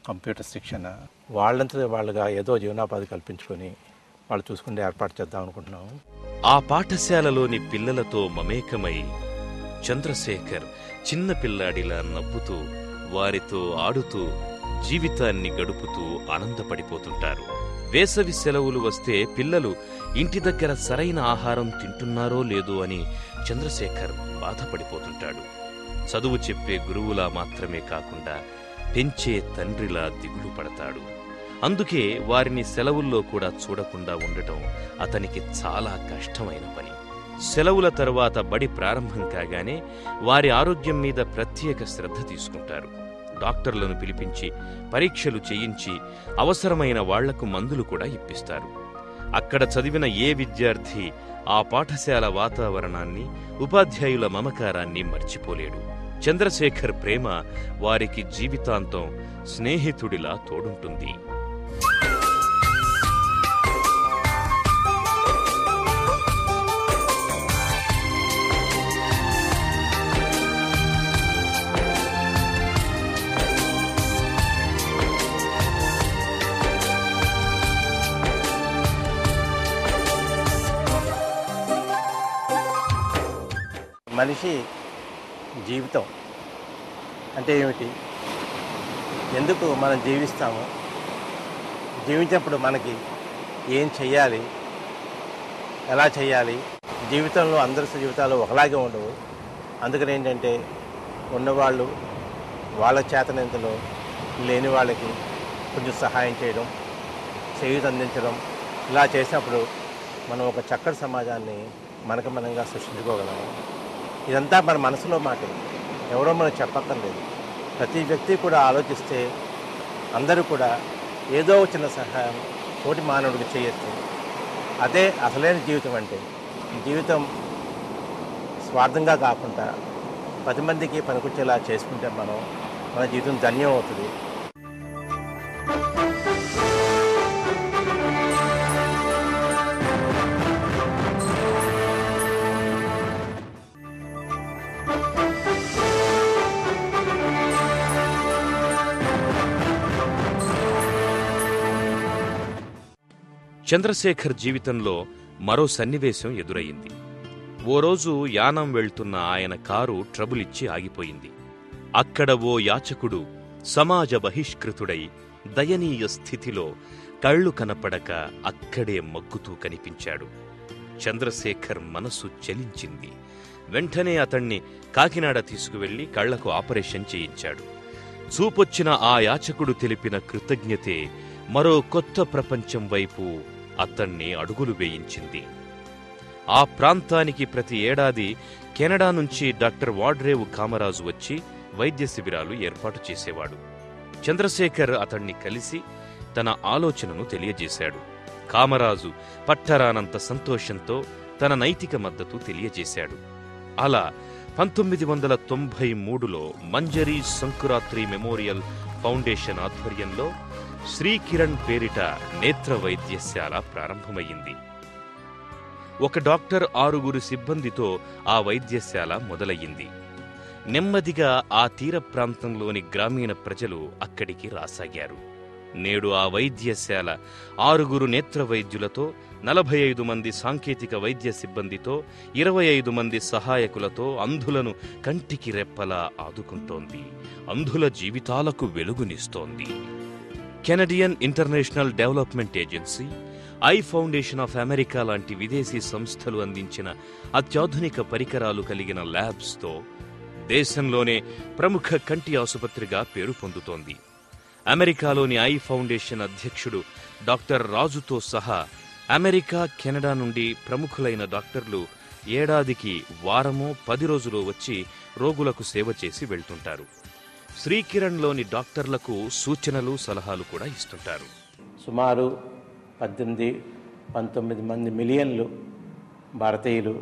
Computer శిక్షణ, వాళ్ళంతా వాళ్ళుగా ఏదో జీవనోపాధి కల్పించుకొని వాళ్ళు చూసుకుంటే ఏర్పాటు చేద్దాం అనుకుంటున్నాము. ఆ పాఠశాలలోని పిల్లలతో మమేకమై చంద్రశేఖర్ చిన్న పిల్లాడిలా నవ్వుతూ వారితో ఆడుతూ జీవితాన్ని గడుపుతూ ఆనందపడిపోతుంటారు. వేసవి సెలవులు వస్తే పిల్లలు ఇంటి దగ్గర సరైన ఆహారం తింటున్నారో లేదో అని చంద్రశేఖర్ బాధపడిపోతుంటాడు. చదువు చెప్పే గురువులా మాత్రమే కాకుండా పెంచే తండ్రిలా దిగులు పడతాడు. అందుకే వారిని సెలవుల్లో కూడా చూడకుండా ఉండటం అతనికి చాలా కష్టమైన పని. సెలవుల తరువాత బడి ప్రారంభం కాగానే వారి ఆరోగ్యం మీద ప్రత్యేక శ్రద్ధ తీసుకుంటారు. డాక్టర్లను పిలిపించి పరీక్షలు చేయించి అవసరమైన వాళ్లకు మందులు కూడా ఇప్పిస్తారు. అక్కడ చదివిన ఏ విద్యార్థి ఆ పాఠశాల వాతావరణాన్ని, ఉపాధ్యాయుల మమకారాన్ని మర్చిపోలేడు. చంద్రశేఖర్ ప్రేమ వారికి జీవితాంతం స్నేహితుడిలా తోడుంటుంది. మనిషి జీవితం అంటే ఏమిటి, ఎందుకు మనం జీవిస్తాము, జీవించినప్పుడు మనకి ఏం చెయ్యాలి, ఎలా చేయాలి. జీవితంలో అందరి జీవితాలు ఒకలాగే ఉండవు. అందుకని ఏంటంటే ఉన్నవాళ్ళు వాళ్ళ చేతనంతలో లేని వాళ్ళకి కొంచెం సహాయం చేయడం, చేయూత అందించడం, ఇలా చేసినప్పుడు మనం ఒక చక్కటి సమాజాన్ని మనకు మనంగా సృష్టించుకోగలము. ఇదంతా మన మనసులో మాట, ఎవరో మనం చెప్పక్కర్లేదు. ప్రతి వ్యక్తి కూడా ఆలోచిస్తే అందరూ కూడా ఏదో చిన్న సహాయం తోటి మానవుడికి చేయొచ్చు. అదే అసలైన జీవితం అంటే. జీవితం స్వార్థంగా కాకుండా 10 మందికి పనికొచ్చేలా చేసుకుంటే మన జీవితం ధన్యం అవుతుంది. చంద్రశేఖర్ జీవితంలో మరో సన్నివేశం ఎదురయింది. ఓ రోజు యానం వెళ్తున్న ఆయన కారు ట్రబులిచ్చి ఆగిపోయింది. అక్కడ ఓ యాచకుడు సమాజ బహిష్కృతుడై దయనీయ స్థితిలో కళ్ళు కనపడక అక్కడే మగ్గుతూ కనిపించాడు. చంద్రశేఖర్ మనసు చలించింది. వెంటనే అతణ్ణి కాకినాడ తీసుకువెళ్లి కళ్లకు ఆపరేషన్ చేయించాడు. చూపొచ్చిన ఆ యాచకుడు తెలిపిన కృతజ్ఞతే మరో కొత్త ప్రపంచం వైపు అతణ్ణి అడుగులు వేయించింది. ఆ ప్రాంతానికి ప్రతి ఏడాది కెనడా నుంచి డాక్టర్ వాడ్రేవు కామరాజు వచ్చి వైద్య శిబిరాలు ఏర్పాటు చేసేవాడు. చంద్రశేఖర్ అతణ్ణి కలిసి తన ఆలోచనను తెలియజేశాడు. కామరాజు పట్టరానంత సంతోషంతో తన నైతిక మద్దతు తెలియజేశాడు. అలా 1993లో మంజరి సంకురాత్రి మెమోరియల్ ఫౌండేషన్ ఆధ్వర్యంలో శ్రీకిరణ్ పేరిట నేత్ర వైద్యశాల ప్రారంభమయ్యింది. ఒక డాక్టర్ 6 సిబ్బందితో ఆ వైద్యశాల మొదలయ్యింది. నెమ్మదిగా ఆ తీర ప్రాంతంలోని గ్రామీణ ప్రజలు అక్కడికి రాసాగారు. నేడు ఆ వైద్యశాల 6 నేత్ర వైద్యులతో, 45 మంది సాంకేతిక వైద్య సిబ్బందితో, 25 మంది సహాయకులతో అంధులను కంటికి రెప్పలా ఆదుకుంటోంది. అంధుల జీవితాలకు వెలుగునిస్తోంది. Canadian international development agency, eye foundation of America లాంటి విదేశీ సంస్థలు అందించిన అత్యాధునిక పరికరాలు కలిగిన ల్యాబ్స్తో దేశంలోనే ప్రముఖ కంటి ఆసుపత్రిగా పేరు పొందుతోంది. అమెరికాలోని ఐ ఫౌండేషన్ అధ్యక్షుడు డాక్టర్ రాజుతో సహా అమెరికా, కెనడా నుండి ప్రముఖులైన డాక్టర్లు ఏడాదికి వారమో 10 రోజులు వచ్చి రోగులకు సేవ చేసి వెళ్తుంటారు. శ్రీకిరణ్లోని డాక్టర్లకు సూచనలు, సలహాలు కూడా ఇస్తుంటారు. సుమారు 18-19 మంది మిలియన్లు భారతీయులు